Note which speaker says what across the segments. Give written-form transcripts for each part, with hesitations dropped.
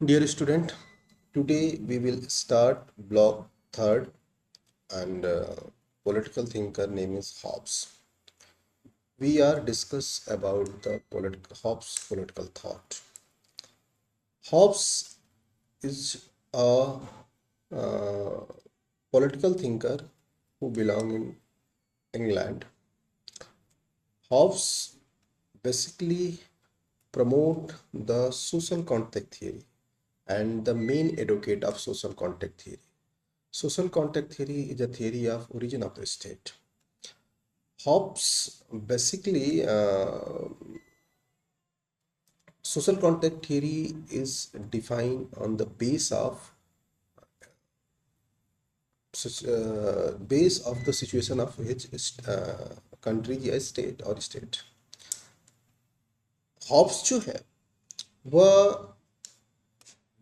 Speaker 1: Dear student, today we will start block third and political thinker name is Hobbes. We are discuss about the Hobbes political thought. Hobbes is a uh, political thinker who belong in England. Hobbes basically promote the social contact theory and the main advocate of social contact theory. Social contact theory is a theory of origin of the state. Hobbes basically social contact theory is defined on the base of the situation of which country या state और state. Hobbs जो है वह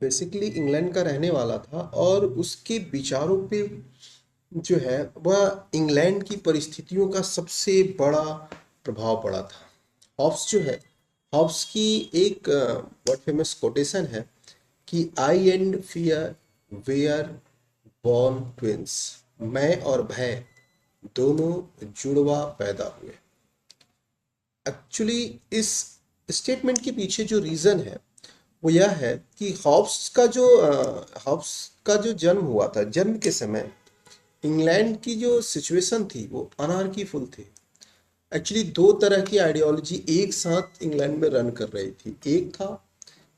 Speaker 1: basically England का रहने वाला था और उसके विचारों पे जो है वह इंग्लैंड की परिस्थितियों का सबसे बड़ा प्रभाव पड़ा था। हॉब्स जो है हॉब्स की एक बहुत फेमस कोटेशन है कि I and fear were born twins, मैं और भय दोनों जुड़वा पैदा हुए। एक्चुअली इस स्टेटमेंट के पीछे जो रीज़न है वो यह है कि हॉब्स का जो जन्म हुआ था, जन्म के समय इंग्लैंड की जो सिचुएशन थी वो अनार्कीफुल थी। एक्चुअली दो तरह की आइडियोलॉजी एक साथ इंग्लैंड में रन कर रही थी। एक था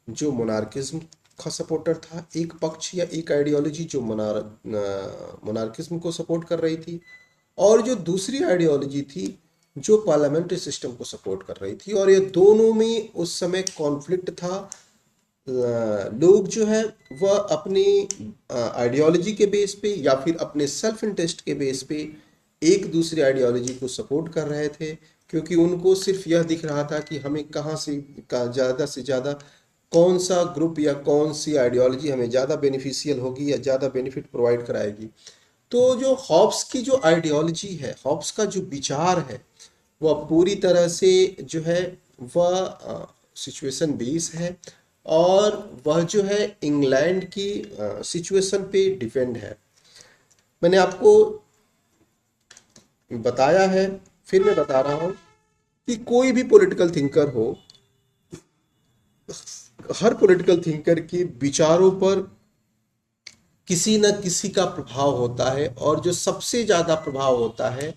Speaker 1: जो मोनार्किज्म का सपोर्टर था, एक पक्ष या एक आइडियोलॉजी जो मोनार्किज्म को सपोर्ट कर रही थी, और जो दूसरी आइडियोलॉजी थी जो पार्लियामेंट्री सिस्टम को सपोर्ट कर रही थी। और ये दोनों में उस समय कॉन्फ्लिक्ट था। लोग जो है वह अपनी आइडियोलॉजी के बेस पे या फिर अपने सेल्फ इंटरेस्ट के बेस पे एक दूसरी आइडियोलॉजी को सपोर्ट कर रहे थे, क्योंकि उनको सिर्फ यह दिख रहा था कि हमें कहाँ ज़्यादा से ज़्यादा कौन सा ग्रुप या कौन सी आइडियोलॉजी हमें ज़्यादा बेनिफिशियल होगी या ज़्यादा बेनिफिट प्रोवाइड कराएगी। तो जो हॉब्स की जो आइडियोलॉजी है, हॉब्स का जो विचार है, वह पूरी तरह से जो है वह सिचुएशन बेस है और वह जो है इंग्लैंड की सिचुएशन पे डिपेंड है। मैंने आपको बताया है, फिर मैं बता रहा हूँ कि कोई भी पॉलिटिकल थिंकर हो, हर पॉलिटिकल थिंकर के विचारों पर किसी न किसी का प्रभाव होता है, और जो सबसे ज़्यादा प्रभाव होता है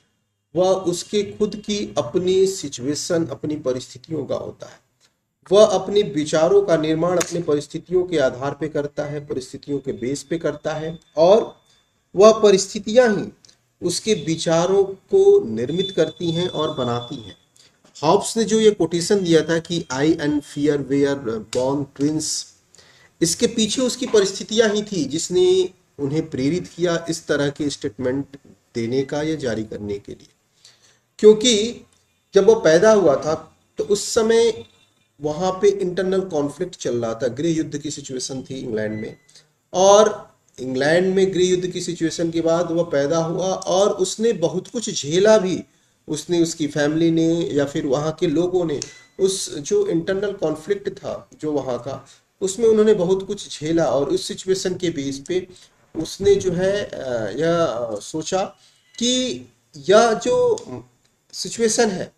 Speaker 1: वह उसके खुद की अपनी सिचुएशन, अपनी परिस्थितियों का होता है। वह अपने विचारों का निर्माण अपनी परिस्थितियों के आधार पे करता है, परिस्थितियों के बेस पे करता है, और वह परिस्थितियां ही उसके विचारों को निर्मित करती हैं और बनाती हैं। हॉब्स ने जो ये कोटेशन दिया था कि I and fear were born twins, इसके पीछे उसकी परिस्थितियां ही थी जिसने उन्हें प्रेरित किया इस तरह के स्टेटमेंट देने का या जारी करने के लिए। क्योंकि जब वो पैदा हुआ था तो उस समय वहां पे इंटरनल कॉन्फ्लिक्ट चल रहा था, गृह युद्ध की सिचुएशन थी इंग्लैंड में। और इंग्लैंड में गृह युद्ध की सिचुएशन के बाद वह पैदा हुआ और उसने बहुत कुछ झेला भी। उसने, उसकी फैमिली ने या फिर वहाँ के लोगों ने उस जो इंटरनल कॉन्फ्लिक्ट था जो वहाँ का, उसमें उन्होंने बहुत कुछ झेला। और उस सिचुएशन के बेस पे उसने जो है यह सोचा कि यह जो सिचुएशन है,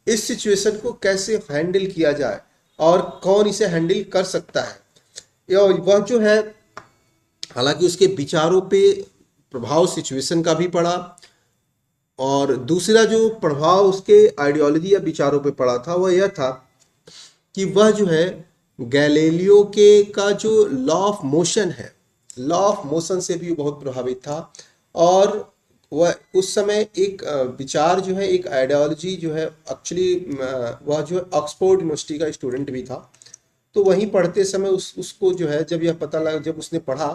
Speaker 1: इस सिचुएशन को कैसे हैंडल किया जाए और कौन इसे हैंडल कर सकता है। वह जो है, हालांकि उसके विचारों पे प्रभाव सिचुएशन का भी पड़ा, और दूसरा जो प्रभाव उसके आइडियोलॉजी या विचारों पे पड़ा था वह यह था कि वह जो है गैलीलियो के का जो लॉ ऑफ मोशन है, लॉ ऑफ मोशन से भी बहुत प्रभावित था। और वह उस समय एक विचार जो है, एक आइडियोलॉजी जो है, एक्चुअली वह जो है ऑक्सफोर्ड यूनिवर्सिटी का स्टूडेंट भी था। तो वहीं पढ़ते समय उसको जो है जब यह पता लगा, जब उसने पढ़ा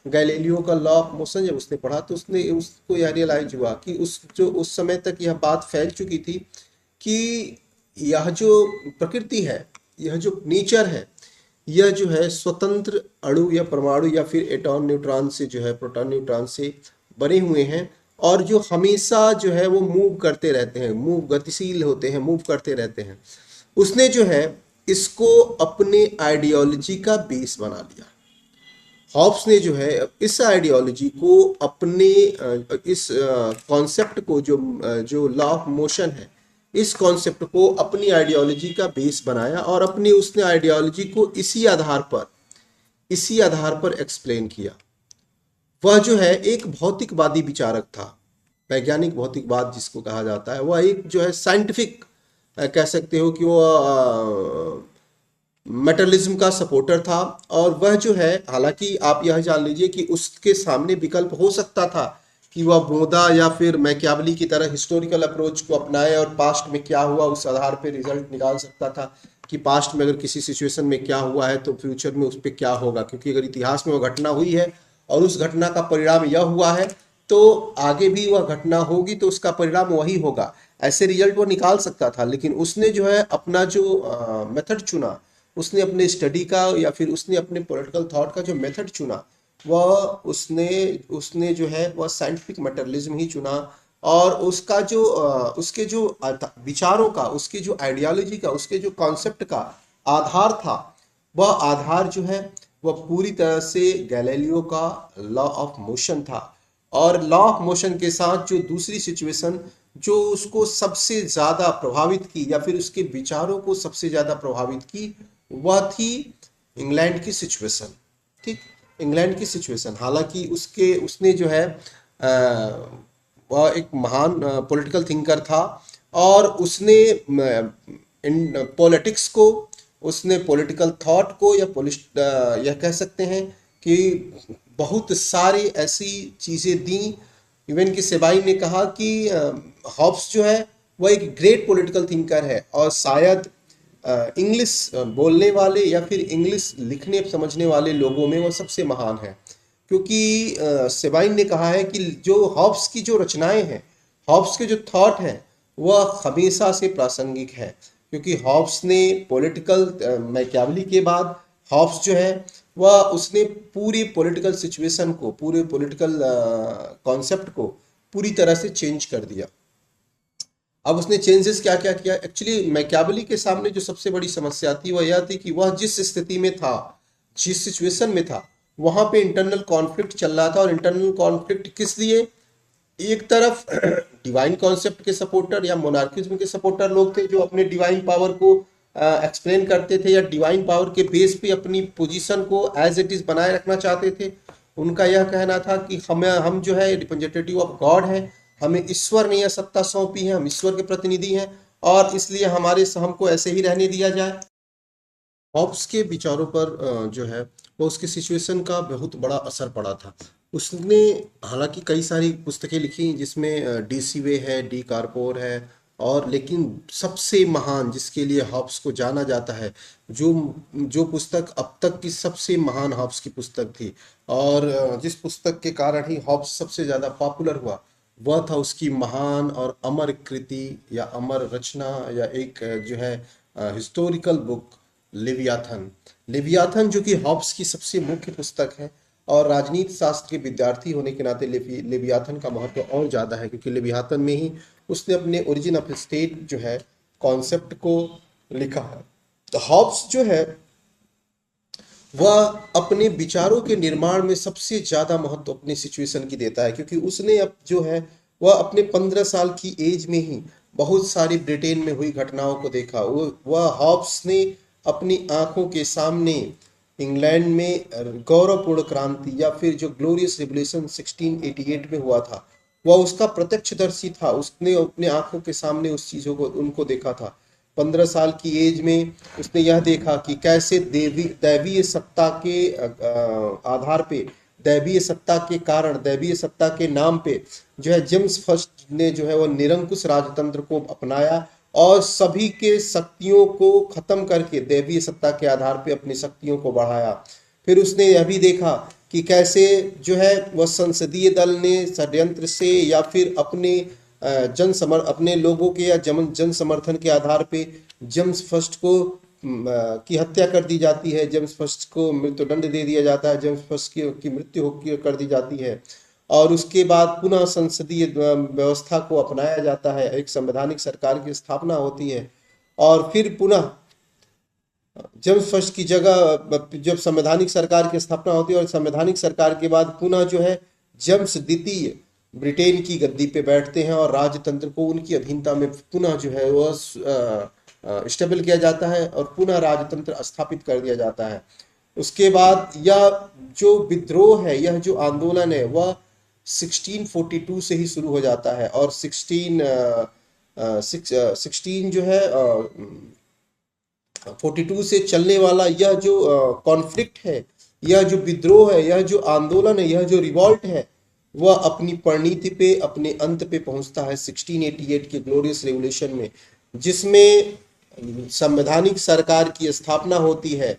Speaker 1: गैलीलियो का लॉ ऑफ मोशन, जब उसने पढ़ा तो उसको यह रियलाइज हुआ कि उस समय तक यह बात फैल चुकी थी कि यह जो प्रकृति है, यह जो नेचर है, यह जो है स्वतंत्र अणु या परमाणु या फिर एटॉम न्यूट्रॉन से जो है, प्रोटॉन न्यूट्रॉन से बने हुए हैं, और जो हमेशा जो है वो मूव करते रहते हैं, गतिशील होते हैं, मूव करते रहते हैं। उसने जो है इसको अपने आइडियोलॉजी का बेस बना लिया। हॉब्स ने जो है इस आइडियोलॉजी को अपने इस कॉन्सेप्ट को जो लॉ ऑफ मोशन है, इस कॉन्सेप्ट को अपनी आइडियोलॉजी का बेस बनाया और अपनी उसने आइडियोलॉजी को इसी आधार पर एक्सप्लेन किया। वह जो है एक भौतिकवादी विचारक था, वैज्ञानिक भौतिकवाद जिसको कहा जाता है। वह एक जो है साइंटिफिक कह सकते हो कि वो मेटलिज्म का सपोर्टर था। और वह जो है, हालांकि आप यह जान लीजिए कि उसके सामने विकल्प हो सकता था कि वह बोधा या फिर मैकियावली की तरह हिस्टोरिकल अप्रोच को अपनाए और पास्ट में क्या हुआ उस आधार पर रिजल्ट निकाल सकता था कि पास्ट में अगर किसी सिचुएशन में क्या हुआ है तो फ्यूचर में उस पर क्या होगा, क्योंकि अगर इतिहास में वह घटना हुई है और उस घटना का परिणाम यह हुआ है तो आगे भी वह घटना होगी तो उसका परिणाम वही होगा, ऐसे रिजल्ट वो निकाल सकता था। लेकिन उसने जो है अपना जो मेथड चुना, उसने अपने स्टडी का या फिर उसने अपने पॉलिटिकल थॉट का जो मेथड चुना, वह उसने उसने जो है वह साइंटिफिक मटेरियलिज्म ही चुना। और उसका जो उसके जो विचारों का, उसके जो आइडियोलॉजी का, उसके जो कॉन्सेप्ट का आधार था, वह आधार जो है वह पूरी तरह से गैलीलियो का लॉ ऑफ मोशन था। और लॉ ऑफ मोशन के साथ जो दूसरी सिचुएशन जो उसको सबसे ज्यादा प्रभावित की या फिर उसके विचारों को सबसे ज्यादा प्रभावित की, वह थी इंग्लैंड की सिचुएशन। ठीक, इंग्लैंड की सिचुएशन। हालांकि उसने जो है वह एक महान पॉलिटिकल थिंकर था और उसने इन पॉलिटिक्स को, उसने पॉलिटिकल थॉट को यह कह सकते हैं कि बहुत सारी ऐसी चीज़ें दी। इवन कि सेबाई ने कहा कि हॉब्स जो है वह एक ग्रेट पॉलिटिकल थिंकर है और शायद इंग्लिश बोलने वाले या फिर इंग्लिश लिखने समझने वाले लोगों में वो सबसे महान है। क्योंकि सेबाइन ने कहा है कि जो हॉब्स की जो रचनाएं हैं, हॉब्स के जो थॉट हैं, वह हमेशा से प्रासंगिक है। क्योंकि हॉब्स ने पॉलिटिकल मैकियावली के बाद हॉब्स जो है वह उसने पूरी पॉलिटिकल सिचुएशन को, पूरे पॉलिटिकल कॉन्सेप्ट को पूरी तरह से चेंज कर दिया। अब उसने चेंजेस क्या क्या किया? एक्चुअली मैकियावली के सामने जो सबसे बड़ी समस्या थी वह यह थी कि वह जिस स्थिति में था, जिस सिचुएशन में था, वहां पे इंटरनल कॉन्फ्लिक्ट चल रहा था। और इंटरनल कॉन्फ्लिक्ट किस लिए? एक तरफ डिवाइन कॉन्सेप्ट के सपोर्टर या मोनार्किज्म के सपोर्टर लोग थे जो अपने डिवाइन पावर को एक्सप्लेन करते थे या डिवाइन पावर के बेस पे अपनी पोजीशन को एज इट इज बनाए रखना चाहते थे। उनका यह कहना था कि हम जो है रिप्रेजेंटेटिव ऑफ गॉड हैं, हमें ईश्वर ने यह सत्ता सौंपी है, हम ईश्वर के प्रतिनिधि हैं और इसलिए हमको ऐसे ही रहने दिया जाए। हॉब्स के विचारों पर जो है वो उसके सिचुएशन का बहुत बड़ा असर पड़ा था। उसने हालांकि कई सारी पुस्तकें लिखी जिसमें डी सीवे है, डी कार्पोर है, और लेकिन सबसे महान जिसके लिए हॉब्स को जाना जाता है, जो जो पुस्तक अब तक की सबसे महान हॉब्स की पुस्तक थी और जिस पुस्तक के कारण ही हॉब्स सबसे ज़्यादा पॉपुलर हुआ, वह था उसकी महान और अमर कृति या अमर रचना या एक जो है हिस्टोरिकल बुक, लिवियाथन। लिवियाथन जो कि हॉब्स की सबसे मुख्य पुस्तक है और राजनीति शास्त्र के विद्यार्थी होने के नाते लिवियाथन का महत्व और ज़्यादा है, क्योंकि लिवियाथन में ही उसने अपने ओरिजिन ऑफ स्टेट जो है कॉन्सेप्ट को लिखा है। तो हॉब्स जो है वह अपने विचारों के निर्माण में सबसे ज्यादा महत्व अपनी सिचुएशन की देता है, क्योंकि उसने अब जो है वह अपने 15 साल की एज में ही बहुत सारी ब्रिटेन में हुई घटनाओं को देखा। वह हॉब्स ने अपनी आंखों के सामने इंग्लैंड में गौरवपूर्ण क्रांति या फिर जो ग्लोरियस रिवोल्यूशन 1688 में हुआ था, वह उसका प्रत्यक्षदर्शी था। उसने अपने आंखों के सामने उस चीजों को उनको देखा था। 15 साल की एज में उसने यह देखा कि कैसे दैवीय सत्ता के आधार पे, दैवीय सत्ता के कारण, दैवीय सत्ता के नाम पे जो है जेम्स फर्स्ट ने जो है वह निरंकुश राजतंत्र को अपनाया और सभी के शक्तियों को खत्म करके दैवीय सत्ता के आधार पे अपनी शक्तियों को बढ़ाया। फिर उसने यह भी देखा कि कैसे जो है वह संसदीय दल ने षड्यंत्र से या फिर अपने लोगों के या जन समर्थन के आधार पे जेम्स फर्स्ट को की हत्या कर दी जाती है, जेम्स फर्स्ट को मृत्युदंड दे दिया जाता है, जेम्स फर्स्ट की मृत्यु कर दी जाती है। और उसके बाद पुनः संसदीय व्यवस्था को अपनाया जाता है, एक संवैधानिक सरकार की स्थापना होती है और फिर पुनः जेम्स फर्स्ट की जगह जब संवैधानिक सरकार की स्थापना होती है और संवैधानिक सरकार के बाद पुनः जो है जेम्स द्वितीय ब्रिटेन की गद्दी पे बैठते हैं और राजतंत्र को उनकी अधीनता में पुनः जो है वह स्टेबल किया जाता है और पुनः राजतंत्र स्थापित कर दिया जाता है। उसके बाद यह जो विद्रोह है, यह जो आंदोलन है, वह 1642 से ही शुरू हो जाता है और 16 जो है 42 से चलने वाला यह जो कॉन्फ्लिक्ट है, यह जो विद्रोह है, यह जो आंदोलन है, यह जो रिवॉल्ट है, वह अपनी परिणति पे, अपने अंत पे पहुंचता है 1688 के ग्लोरियस रेवोल्यूशन में, जिसमें संवैधानिक सरकार की स्थापना होती है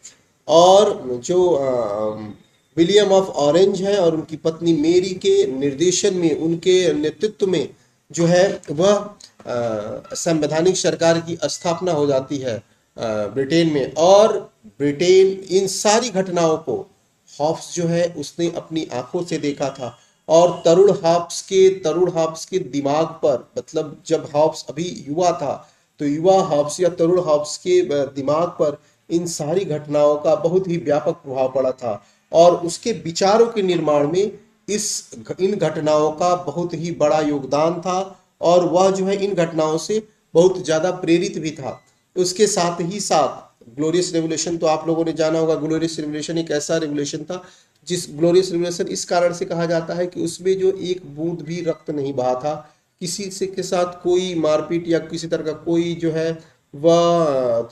Speaker 1: और जो विलियम ऑफ ऑरेंज है और उनकी पत्नी मेरी के निर्देशन में, उनके नेतृत्व में जो है वह संवैधानिक सरकार की स्थापना हो जाती है ब्रिटेन में। और ब्रिटेन इन सारी घटनाओं को हॉब्स जो है उसने अपनी आंखों से देखा था और तरुण हॉब्स के दिमाग पर, मतलब जब हॉब्स अभी युवा था तो युवा हॉब्स या तरुण हॉब्स के दिमाग पर इन सारी घटनाओं का बहुत ही व्यापक प्रभाव पड़ा था और उसके विचारों के निर्माण में इन घटनाओं का बहुत ही बड़ा योगदान था और वह जो है इन घटनाओं से बहुत ज्यादा प्रेरित भी था। उसके साथ ही साथ ग्लोरियस रेवोल्यूशन तो आप लोगों ने जाना होगा। ग्लोरियस रेवोल्यूशन एक ऐसा रेवोल्यूशन था जिस ग्लोरियस रेवोल्यूशन इस कारण से कहा जाता है कि उसमें जो एक बूंद भी रक्त नहीं बहा था, किसी से के साथ कोई मारपीट या किसी तरह का कोई जो है वह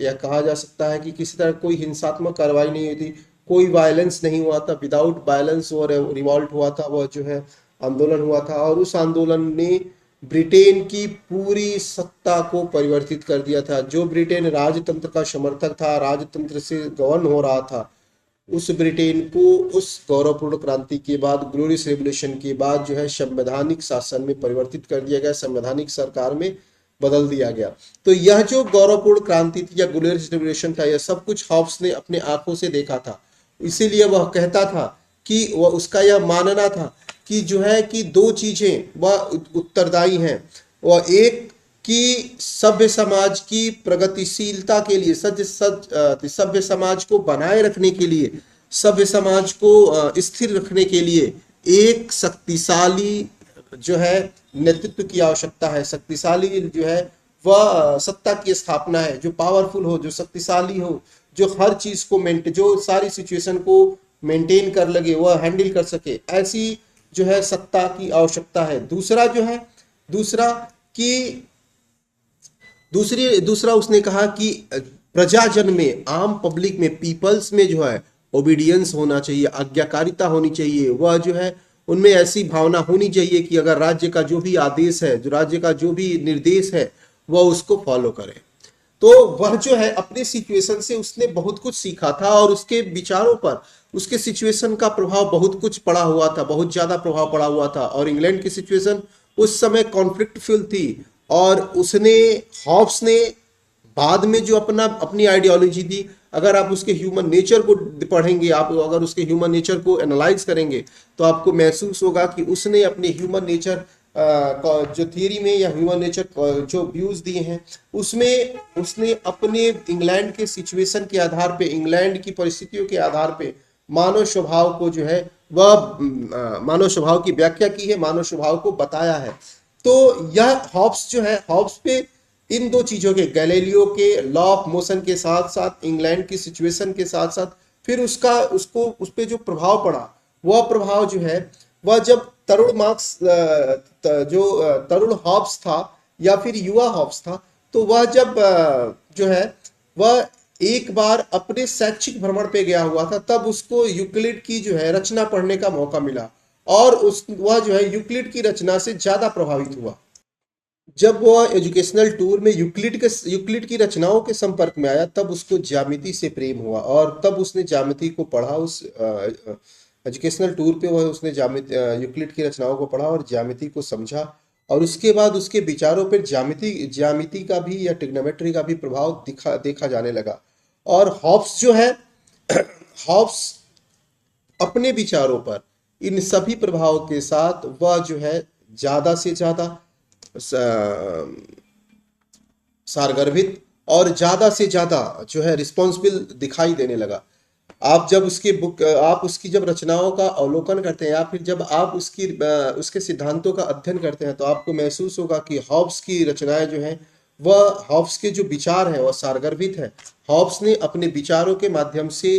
Speaker 1: यह कहा जा सकता है कि किसी तरह कोई हिंसात्मक कार्रवाई नहीं हुई थी, कोई वायलेंस नहीं हुआ था। विदाउट वायलेंस और रिवॉल्ट हुआ था, वह जो है आंदोलन हुआ था और उस आंदोलन ने ब्रिटेन की पूरी सत्ता को परिवर्तित कर दिया था। जो ब्रिटेन राजतंत्र का समर्थक था, राजतंत्र से गवर्न हो रहा था, उस ब्रिटेन को उस गौरवपूर्ण क्रांति के बाद, ग्लोरियस रेवोल्यूशन के बाद जो है संवैधानिक शासन में परिवर्तित कर दिया गया, संवैधानिक सरकार में बदल दिया गया। तो यह जो गौरवपूर्ण क्रांति थी या ग्लोरियस रेवोल्यूशन था, यह सब कुछ हॉब्स ने अपने आंखों से देखा था। इसीलिए वह कहता था कि वह, उसका यह मानना था कि जो है कि दो चीजें वह उत्तरदायी हैं। वह एक कि सभ्य समाज की प्रगतिशीलता के लिए, सभ्य समाज को बनाए रखने के लिए, सभ्य समाज को स्थिर रखने के लिए एक शक्तिशाली जो है नेतृत्व की आवश्यकता है। शक्तिशाली जो है वह सत्ता की स्थापना है, जो पावरफुल हो, जो शक्तिशाली हो, जो हर चीज को जो सारी सिचुएशन को मेंटेन कर लगे, वह हैंडल कर सके, ऐसी जो है सत्ता की आवश्यकता है। दूसरा उसने कहा कि प्रजाजन में, आम पब्लिक में, पीपल्स में जो है ओबीडियंस होना चाहिए, आज्ञाकारिता होनी चाहिए। वह जो है उनमें ऐसी भावना होनी चाहिए कि अगर राज्य का जो भी आदेश है, जो राज्य का जो भी निर्देश है, वह उसको फॉलो करे। तो वह जो है अपने सिचुएशन से उसने बहुत कुछ सीखा था और उसके विचारों पर, उसके सिचुएशन का प्रभाव बहुत कुछ पड़ा हुआ था, बहुत ज्यादा प्रभाव पड़ा हुआ था। और इंग्लैंड की सिचुएशन उस समय कॉन्फ्लिक्ट फील्ड थी और हॉब्स ने बाद में जो अपनी आइडियोलॉजी दी, अगर आप उसके ह्यूमन नेचर को पढ़ेंगे, आप अगर उसके ह्यूमन नेचर को एनालाइज करेंगे तो आपको महसूस होगा कि उसने अपने ह्यूमन नेचर जो थियरी में या ह्यूमन नेचर जो व्यूज दिए हैं, उसमें उसने अपने इंग्लैंड के सिचुएशन के आधार पे, इंग्लैंड की परिस्थितियों के आधार पे मानव स्वभाव को जो है वह मानव स्वभाव की व्याख्या की है, मानव स्वभाव को बताया है। तो यह हॉब्स जो है, हॉब्स पे इन दो चीजों के, गैलीलियो के लॉ ऑफ मोशन के साथ साथ इंग्लैंड की सिचुएशन के साथ साथ फिर उस पे जो प्रभाव पड़ा, वह प्रभाव जो है वह जब तरुण हॉब्स था या फिर युवा हॉब्स था, तो वह जब जो है वह एक बार अपने शैक्षिक भ्रमण पे गया हुआ था, तब उसको यूक्लिड की जो है रचना पढ़ने का मौका मिला और वह जो है यूक्लिड की रचना से ज्यादा प्रभावित हुआ। जब वह एजुकेशनल टूर में यूक्लिड की रचनाओं के संपर्क में आया, तब उसको ज्यामिति से प्रेम हुआ और तब उसने ज्यामिति को पढ़ा। उस एजुकेशनल टूर पे वह उसने यूक्लिड की रचनाओं को पढ़ा और ज्यामिति को समझा और उसके बाद उसके विचारों पर ज्यामिति का भी या ट्रिग्नोमेट्री का भी प्रभाव देखा जाने लगा। और हॉब्स जो है हॉब्स अपने विचारों पर इन सभी प्रभाव के साथ वह जो है ज्यादा से ज्यादा सारगर्भित और ज्यादा से ज्यादा जो है रिस्पॉन्सिबल दिखाई देने लगा। आप जब उसकी बुक आप उसकी जब रचनाओं का अवलोकन करते हैं या फिर जब आप उसके सिद्धांतों का अध्ययन करते हैं तो आपको महसूस होगा कि हॉब्स की रचनाएं जो हैं वह हॉब्स के जो विचार हैं वह सारगर्भित है। हॉब्स ने अपने विचारों के माध्यम से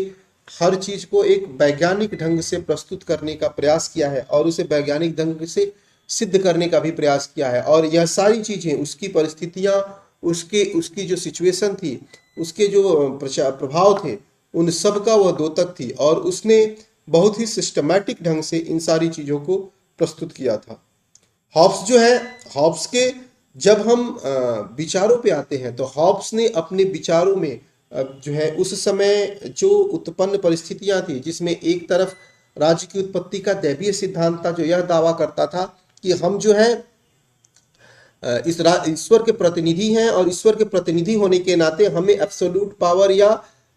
Speaker 1: हर चीज को एक वैज्ञानिक ढंग से प्रस्तुत करने का प्रयास किया है और उसे वैज्ञानिक ढंग से सिद्ध करने का भी प्रयास किया है। और यह सारी चीजें उसकी परिस्थितियां, उसके उसकी जो सिचुएशन थी, उसके जो प्रभाव थे, उन सब का वह द्योतक थी और उसने बहुत ही सिस्टमैटिक ढंग से इन सारी चीजों को प्रस्तुत किया था। हॉब्स जो है, हॉब्स के जब हम विचारों पे आते हैं तो हॉब्स ने अपने विचारों में जो है उस समय जो उत्पन्न परिस्थितियां थी, जिसमें एक तरफ राज्य की उत्पत्ति का दैवीय सिद्धांत था जो यह दावा करता था कि हम जो है ईश्वर के प्रतिनिधि हैं और ईश्वर के प्रतिनिधि होने के नाते हमें एब्सोल्यूट पावर या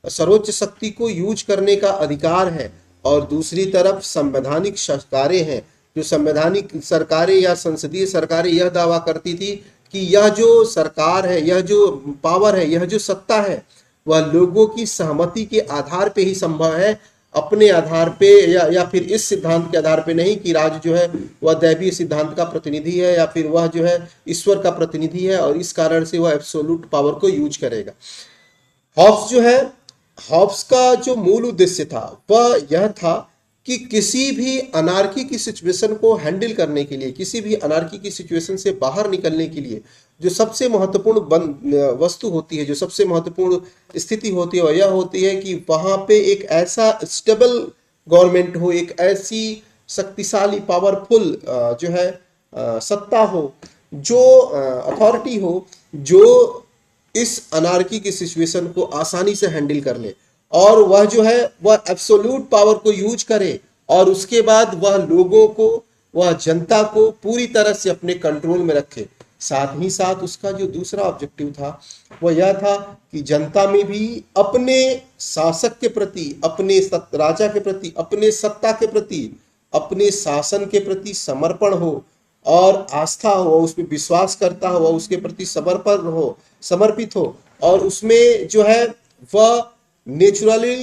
Speaker 1: सर्वोच्च शक्ति को यूज करने का अधिकार है। और दूसरी तरफ संवैधानिक सरकारें हैं, जो संवैधानिक सरकारें या संसदीय सरकारें यह दावा करती थी कि यह जो सरकार है, यह जो पावर है, यह जो सत्ता है, वह लोगों की सहमति के आधार पे ही संभव है, अपने आधार पे या फिर इस सिद्धांत के आधार पे नहीं कि राज्य जो है वह दैवीय सिद्धांत का प्रतिनिधि है या फिर वह जो है ईश्वर का प्रतिनिधि है और इस कारण से वह एब्सोल्यूट पावर को यूज करेगा। हॉब्स जो है, हॉब्स का जो मूल उद्देश्य था वह यह था कि किसी भी अनार्की की सिचुएशन को हैंडल करने के लिए, किसी भी अनार्की की सिचुएशन से बाहर निकलने के लिए जो सबसे महत्वपूर्ण वस्तु होती है, जो सबसे महत्वपूर्ण स्थिति होती है, वह यह होती है कि वहां पे एक ऐसा स्टेबल गवर्नमेंट हो, एक ऐसी शक्तिशाली पावरफुल जो है सत्ता हो, जो अथॉरिटी हो, जो इस अनार्की की सिचुएशन को आसानी से हैंडल कर ले और वह जो है वह एब्सोल्यूट पावर को यूज करे और उसके बाद वह लोगों को, वह जनता को पूरी तरह से अपने कंट्रोल में रखे। साथ ही साथ उसका जो दूसरा ऑब्जेक्टिव था वह यह था कि जनता में भी अपने शासक के प्रति, अपने राजा के प्रति, अपने सत्ता के प्रति, अपने शासन के प्रति समर्पण हो और आस्था हो, उसमें विश्वास करता हो, उसके प्रति समर्पण हो, समर्पित हो और उसमें जो है वह नेचुरली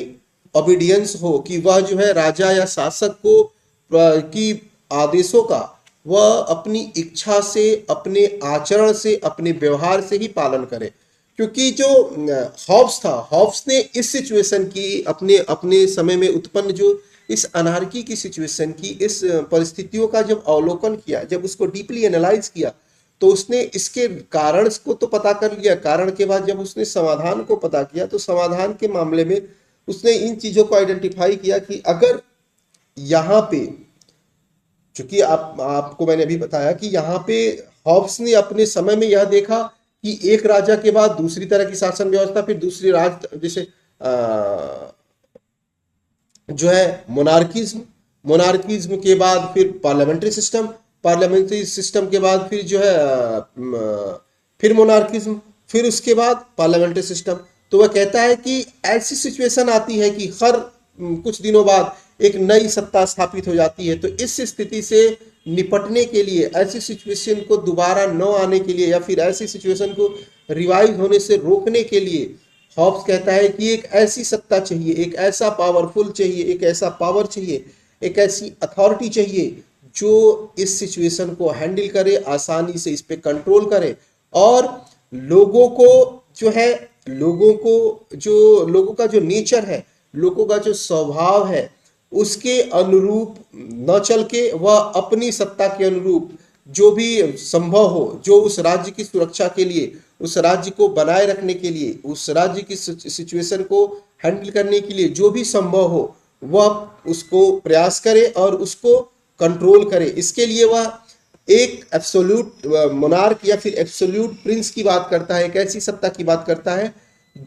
Speaker 1: ओबीडियंस हो कि वह जो है राजा या शासक को की आदेशों का वह अपनी इच्छा से, अपने आचरण से, अपने व्यवहार से ही पालन करे। क्योंकि जो हॉब्स था, हॉब्स ने इस सिचुएशन की अपने अपने समय में उत्पन्न जो इस अनार्की की सिचुएशन की, इस परिस्थितियों का जब अवलोकन किया, जब उसको डीपली एनालाइज किया तो उसने इसके कारण को तो पता कर लिया। कारण के बाद जब उसने समाधान को पता किया तो समाधान के मामले में उसने इन चीजों को आइडेंटिफाई किया कि अगर यहाँ पे, चूंकि आपको मैंने अभी बताया कि यहाँ पे हॉब्स ने अपने समय में यह देखा कि एक राजा के बाद दूसरी तरह की शासन व्यवस्था, फिर दूसरी जैसे जो है मोनार्किज्म, मोनार्किज्म के बाद फिर पार्लियामेंट्री सिस्टम, पार्लियामेंट्री सिस्टम के बाद फिर जो है फिर मोनार्किज्म, फिर उसके बाद पार्लियामेंट्री सिस्टम। तो वह कहता है कि ऐसी सिचुएशन आती है कि हर कुछ दिनों बाद एक नई सत्ता स्थापित हो जाती है। तो इस स्थिति से निपटने के लिए, ऐसी सिचुएशन को दोबारा न आने के लिए या फिर ऐसी सिचुएशन को रिवाइव होने से रोकने के लिए हॉब्स कहता है कि एक ऐसी सत्ता चाहिए, एक ऐसा पावरफुल चाहिए, एक ऐसा पावर चाहिए, एक ऐसी अथॉरिटी चाहिए जो इस सिचुएशन को हैंडल करे, आसानी से इस पे कंट्रोल करे और लोगों को जो है, लोगों का जो नेचर है, लोगों का जो स्वभाव है, उसके अनुरूप न चल के वह अपनी सत्ता के अनुरूप जो भी संभव हो, जो उस राज्य की सुरक्षा के लिए, उस राज्य को बनाए रखने के लिए, उस राज्य की सिचुएशन को हैंडल करने के लिए जो भी संभव हो वह उसको प्रयास करे और उसको कंट्रोल करे। इसके लिए वह एक एब्सोल्यूट मोनार्क या फिर एब्सोल्यूट प्रिंस की बात करता है, एक ऐसी सत्ता की बात करता है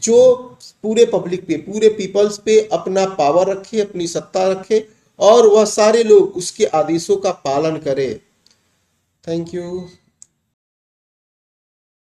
Speaker 1: जो पूरे पब्लिक पे, पूरे पीपल्स पे अपना पावर रखे, अपनी सत्ता रखे और वह सारे लोग उसके आदेशों का पालन करें। Thank you.